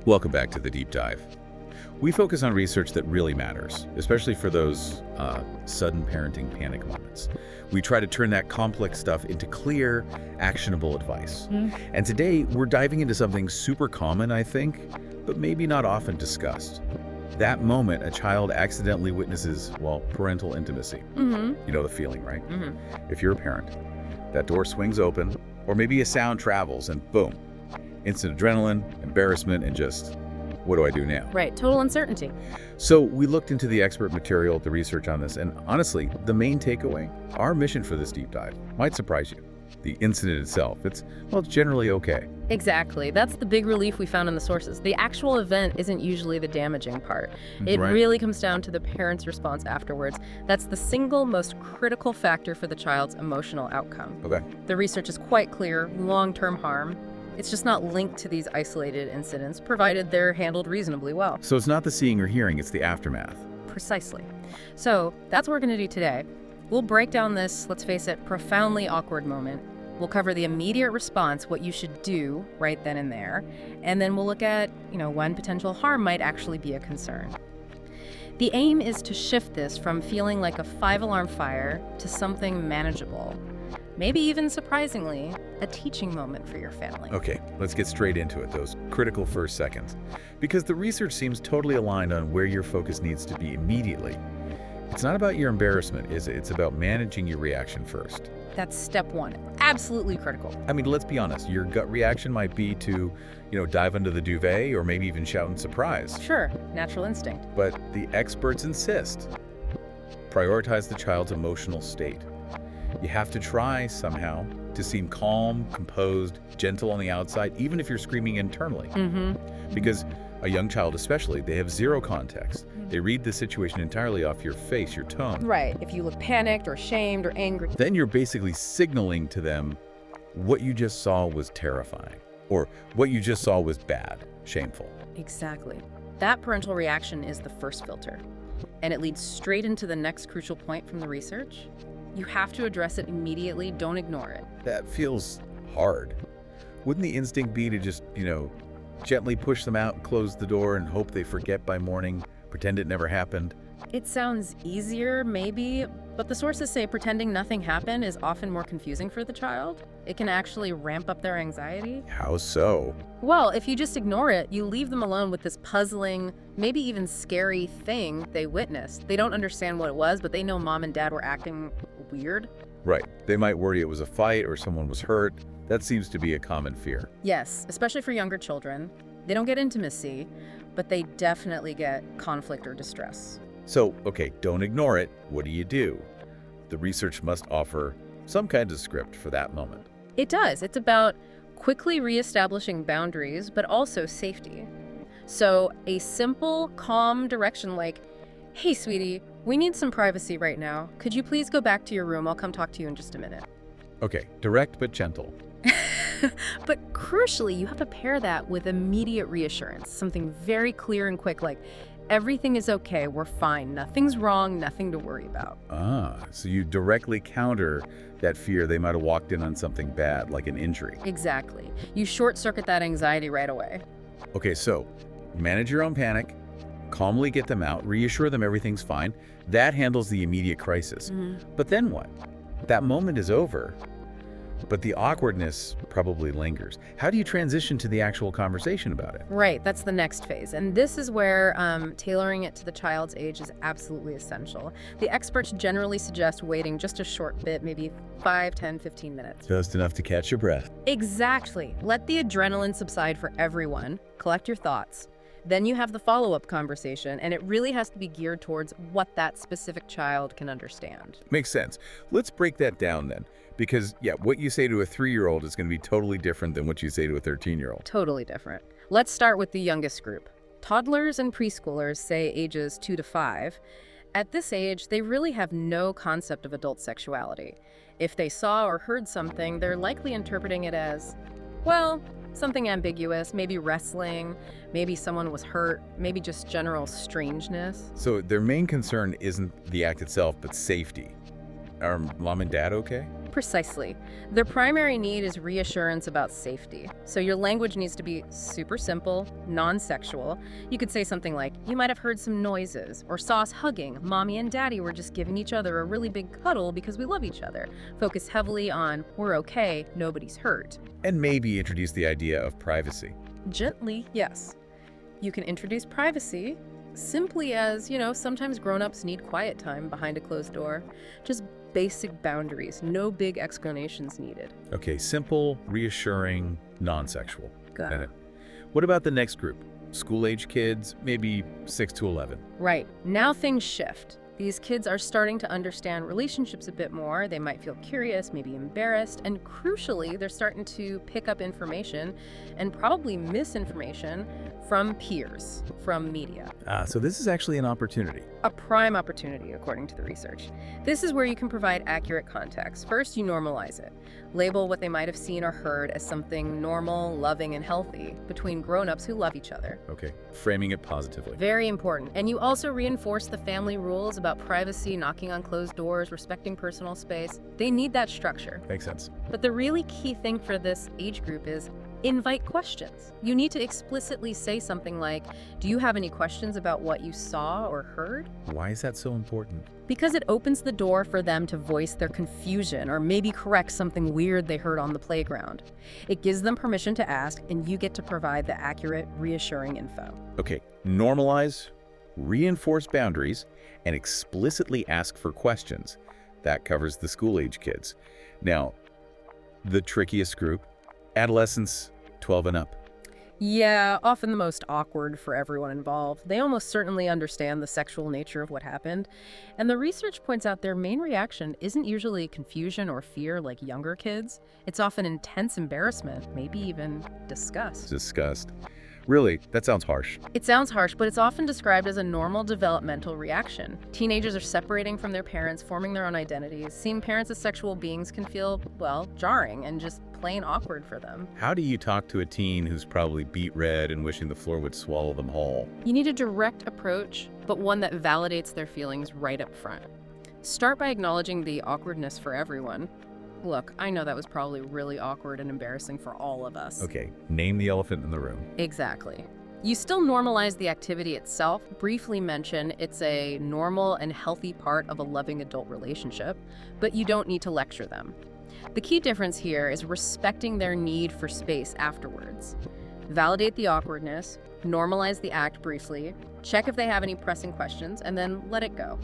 Welcome back to the Deep Dive. We focus on research that really matters, especially for those sudden parenting panic moments. We try to turn that complex stuff into clear, actionable advice. And today, we're diving into something super common, I think, but maybe not often discussed. That moment a child accidentally witnesses, well, parental intimacy. You know the feeling, right? If you're a parent, that door swings open, or maybe a sound travels and boom, instant adrenaline, embarrassment, and just, what do I do now? Right, total uncertainty. So we looked into the expert material, the research on this, and honestly, the main takeaway, our mission for this deep dive, might surprise you. The incident itself, it's generally okay. Exactly. That's the big relief we found in the sources. The actual event isn't usually the damaging part. It Right. really comes down to the parent's response afterwards. That's the single most critical factor for the child's emotional outcome. Okay. The research is quite clear, long-term harm. It's just not linked to these isolated incidents, provided they're handled reasonably well. So it's not the seeing or hearing, it's the aftermath. Precisely. So that's what we're going to do today. We'll break down this, let's face it, profoundly awkward moment. We'll cover the immediate response, what you should do right then and there, and then we'll look at, when potential harm might actually be a concern. The aim is to shift this from feeling like a 5-alarm fire to something manageable. Maybe even surprisingly, a teaching moment for your family. Okay, let's get straight into it, those critical first seconds. Because the research seems totally aligned on where your focus needs to be immediately. It's not about your embarrassment, is it? It's about managing your reaction first. That's step one. Absolutely critical. I mean, let's be honest, your gut reaction might be to, dive under the duvet or maybe even shout in surprise. Sure, natural instinct. But the experts insist, prioritize the child's emotional state. You have to try somehow to seem calm, composed, gentle on the outside, even if you're screaming internally. Because a young child especially, they have zero context. They read the situation entirely off your face, your tone. Right, if you look panicked or ashamed or angry. Then you're basically signaling to them what you just saw was terrifying, or what you just saw was bad, shameful. Exactly. That parental reaction is the first filter, and it leads straight into the next crucial point from the research. You have to address it immediately, don't ignore it. That feels hard. Wouldn't the instinct be to just, gently push them out, close the door, and hope they forget by morning, pretend it never happened? It sounds easier, maybe, but the sources say pretending nothing happened is often more confusing for the child. It can actually ramp up their anxiety. How so? Well, if you just ignore it, you leave them alone with this puzzling, maybe even scary thing they witnessed. They don't understand what it was, but they know mom and dad were acting weird. Right. They might worry it was a fight or someone was hurt. That seems to be a common fear. Yes, especially for younger children. They don't get intimacy, but they definitely get conflict or distress. So, okay, don't ignore it. What do? The research must offer some kind of script for that moment. It does. It's about quickly reestablishing boundaries, but also safety. So a simple, calm direction like, "Hey, sweetie, we need some privacy right now. Could you please go back to your room? I'll come talk to you in just a minute." Okay, direct but gentle. But crucially, you have to pair that with immediate reassurance, something very clear and quick like, "Everything is okay, we're fine, nothing's wrong, nothing to worry about." So you directly counter that fear they might have walked in on something bad, like an injury. Exactly. You short-circuit that anxiety right away. Okay, so manage your own panic, calmly get them out, reassure them everything's fine. That handles the immediate crisis. But then what? That moment is over, but the awkwardness probably lingers. How do you transition to the actual conversation about it? Right, that's the next phase. And this is where tailoring it to the child's age is absolutely essential. The experts generally suggest waiting just a short bit, maybe 5, 10, 15 minutes. Just enough to catch your breath. Exactly. Let the adrenaline subside for everyone. Collect your thoughts. Then you have the follow-up conversation, and it really has to be geared towards what that specific child can understand. Makes sense. Let's break that down then. Because, what you say to a 3-year-old is going to be totally different than what you say to a 13-year-old. Totally different. Let's start with the youngest group. Toddlers and preschoolers, say ages 2 to 5. At this age, they really have no concept of adult sexuality. If they saw or heard something, they're likely interpreting it as, well, something ambiguous, maybe wrestling, maybe someone was hurt, maybe just general strangeness. So their main concern isn't the act itself, but safety. Are mom and dad okay? Precisely. Their primary need is reassurance about safety. So your language needs to be super simple, non-sexual. You could say something like, you might have heard some noises, or saw us hugging. Mommy and daddy were just giving each other a really big cuddle because we love each other. Focus heavily on, we're okay, nobody's hurt. And maybe introduce the idea of privacy. Gently, yes. You can introduce privacy simply as, sometimes grown-ups need quiet time behind a closed door. Just basic boundaries, no big explanations needed. Okay, simple, reassuring, non-sexual. Got it. What about the next group? School-age kids, maybe 6 to 11. Right. Now things shift. These kids are starting to understand relationships a bit more. They might feel curious, maybe embarrassed, and crucially, they're starting to pick up information and probably misinformation from peers, from media. So this is actually an opportunity. A prime opportunity, according to the research. This is where you can provide accurate context. First, you normalize it. Label what they might have seen or heard as something normal, loving, and healthy between grown-ups who love each other. Okay, framing it positively. Very important. And you also reinforce the family rules about privacy, knocking on closed doors, respecting personal space. They need that structure. Makes sense. But the really key thing for this age group is invite questions. You need to explicitly say something like, do you have any questions about what you saw or heard? Why is that so important? Because it opens the door for them to voice their confusion or maybe correct something weird they heard on the playground. It gives them permission to ask, and you get to provide the accurate, reassuring info. Okay, normalize, reinforce boundaries, and explicitly ask for questions. That covers the school-age kids. Now, the trickiest group, adolescents 12 and up. Yeah, often the most awkward for everyone involved. They almost certainly understand the sexual nature of what happened. And the research points out their main reaction isn't usually confusion or fear like younger kids. It's often intense embarrassment, maybe even disgust. Disgust. Really, that sounds harsh. It sounds harsh, but it's often described as a normal developmental reaction. Teenagers are separating from their parents, forming their own identities. Seeing parents as sexual beings can feel, jarring and just plain awkward for them. How do you talk to a teen who's probably beet red and wishing the floor would swallow them whole? You need a direct approach, but one that validates their feelings right up front. Start by acknowledging the awkwardness for everyone. Look, I know that was probably really awkward and embarrassing for all of us. Okay, name the elephant in the room. Exactly. You still normalize the activity itself, briefly mention it's a normal and healthy part of a loving adult relationship, but you don't need to lecture them. The key difference here is respecting their need for space afterwards. Validate the awkwardness, normalize the act briefly, check if they have any pressing questions, and then let it go.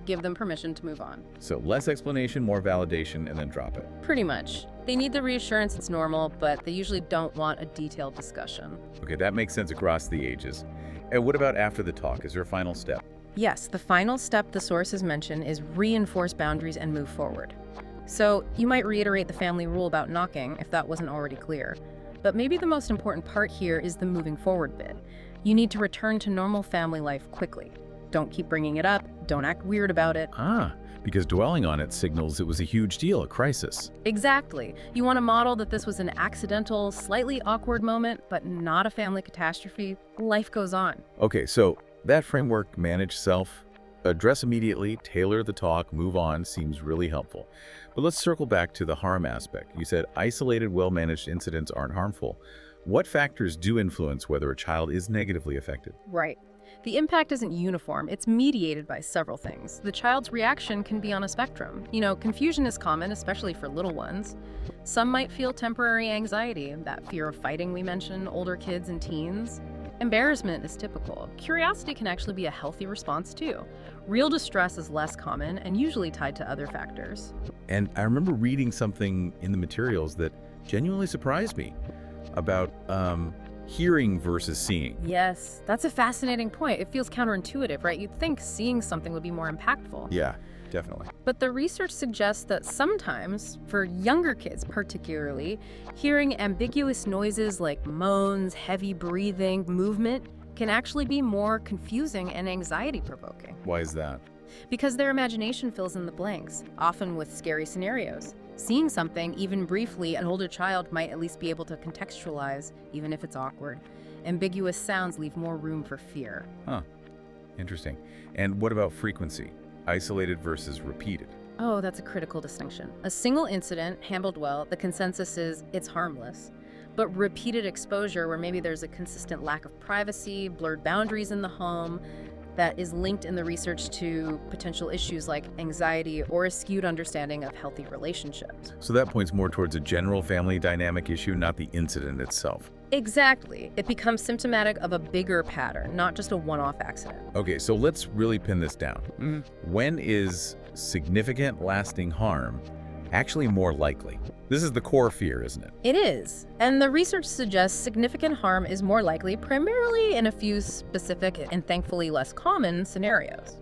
Give them permission to move on. So less explanation, more validation, and then drop it. Pretty much. They need the reassurance it's normal, but they usually don't want a detailed discussion. Okay, that makes sense across the ages. And what about after the talk? Is there a final step? Yes, the final step the sources mention is reinforce boundaries and move forward. So you might reiterate the family rule about knocking if that wasn't already clear. But maybe the most important part here is the moving forward bit. You need to return to normal family life quickly. Don't keep bringing it up. Don't act weird about it. Because dwelling on it signals it was a huge deal, a crisis. Exactly. You want to model that this was an accidental, slightly awkward moment, but not a family catastrophe. Life goes on. Okay, so that framework, manage self, address immediately, tailor the talk, move on, seems really helpful. But let's circle back to the harm aspect. You said isolated, well-managed incidents aren't harmful. What factors do influence whether a child is negatively affected? Right. The impact isn't uniform. It's mediated by several things. The child's reaction can be on a spectrum. Confusion is common, especially for little ones. Some might feel temporary anxiety, that fear of fighting we mentioned, older kids and teens. Embarrassment is typical. Curiosity can actually be a healthy response too. Real distress is less common and usually tied to other factors. And I remember reading something in the materials that genuinely surprised me about hearing versus seeing. Yes, that's a fascinating point. It feels counterintuitive, right? You'd think seeing something would be more impactful. Yeah, definitely. But the research suggests that sometimes, for younger kids particularly, hearing ambiguous noises like moans, heavy breathing, movement can actually be more confusing and anxiety-provoking. Why is that? Because their imagination fills in the blanks, often with scary scenarios. Seeing something, even briefly, an older child might at least be able to contextualize, even if it's awkward. Ambiguous sounds leave more room for fear. Interesting. And what about frequency? Isolated versus repeated? Oh, that's a critical distinction. A single incident handled well, the consensus is it's harmless. But repeated exposure, where maybe there's a consistent lack of privacy, blurred boundaries in the home, that is linked in the research to potential issues like anxiety or a skewed understanding of healthy relationships. So that points more towards a general family dynamic issue, not the incident itself. Exactly. It becomes symptomatic of a bigger pattern, not just a one-off accident. Okay, so let's really pin this down. When is significant lasting harm actually more likely? This is the core fear, isn't it? It is. And the research suggests significant harm is more likely primarily in a few specific and thankfully less common scenarios.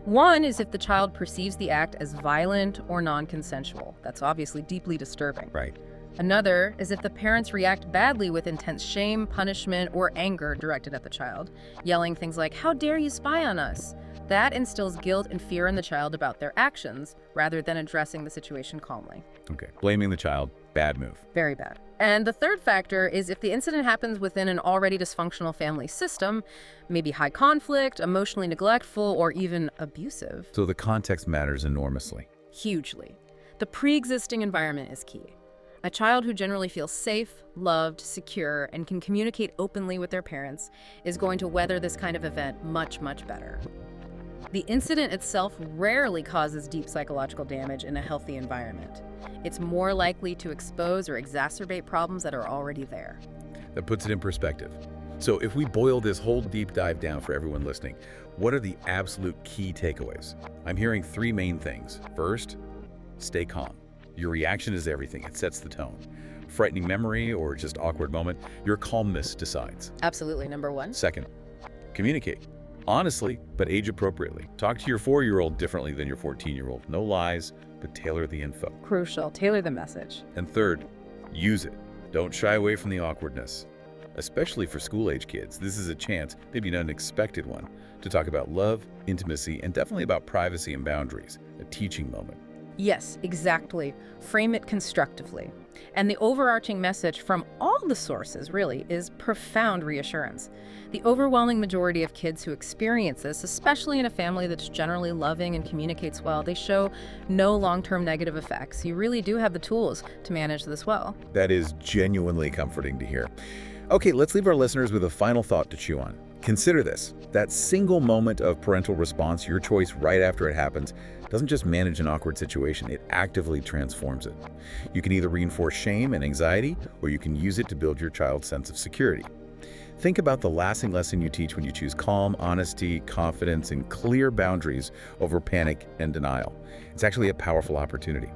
One is if the child perceives the act as violent or non-consensual. That's obviously deeply disturbing. Right. Another is if the parents react badly with intense shame, punishment, or anger directed at the child, yelling things like, "How dare you spy on us?" That instills guilt and fear in the child about their actions, rather than addressing the situation calmly. Okay, blaming the child, bad move. Very bad. And the third factor is if the incident happens within an already dysfunctional family system, maybe high conflict, emotionally neglectful, or even abusive. So the context matters enormously. Hugely. The pre-existing environment is key. A child who generally feels safe, loved, secure, and can communicate openly with their parents is going to weather this kind of event much, much better. The incident itself rarely causes deep psychological damage in a healthy environment. It's more likely to expose or exacerbate problems that are already there. That puts it in perspective. So if we boil this whole deep dive down for everyone listening, what are the absolute key takeaways? I'm hearing three main things. First, stay calm. Your reaction is everything. It sets the tone. Frightening memory or just awkward moment, your calmness decides. Absolutely, number one. Second, communicate. Honestly, but age appropriately. Talk to your 4-year-old differently than your 14-year-old. No lies, but tailor the info. Crucial. Tailor the message. And third, use it. Don't shy away from the awkwardness. Especially for school-age kids, this is a chance, maybe an unexpected one, to talk about love, intimacy, and definitely about privacy and boundaries. A teaching moment. Yes, exactly. Frame it constructively. And the overarching message from all the sources, really, is profound reassurance. The overwhelming majority of kids who experience this, especially in a family that's generally loving and communicates well, they show no long-term negative effects. You really do have the tools to manage this well. That is genuinely comforting to hear. Okay, let's leave our listeners with a final thought to chew on. Consider this. That single moment of parental response, your choice right after it happens, doesn't just manage an awkward situation, it actively transforms it. You can either reinforce shame and anxiety, or you can use it to build your child's sense of security. Think about the lasting lesson you teach when you choose calm, honesty, confidence, and clear boundaries over panic and denial. It's actually a powerful opportunity.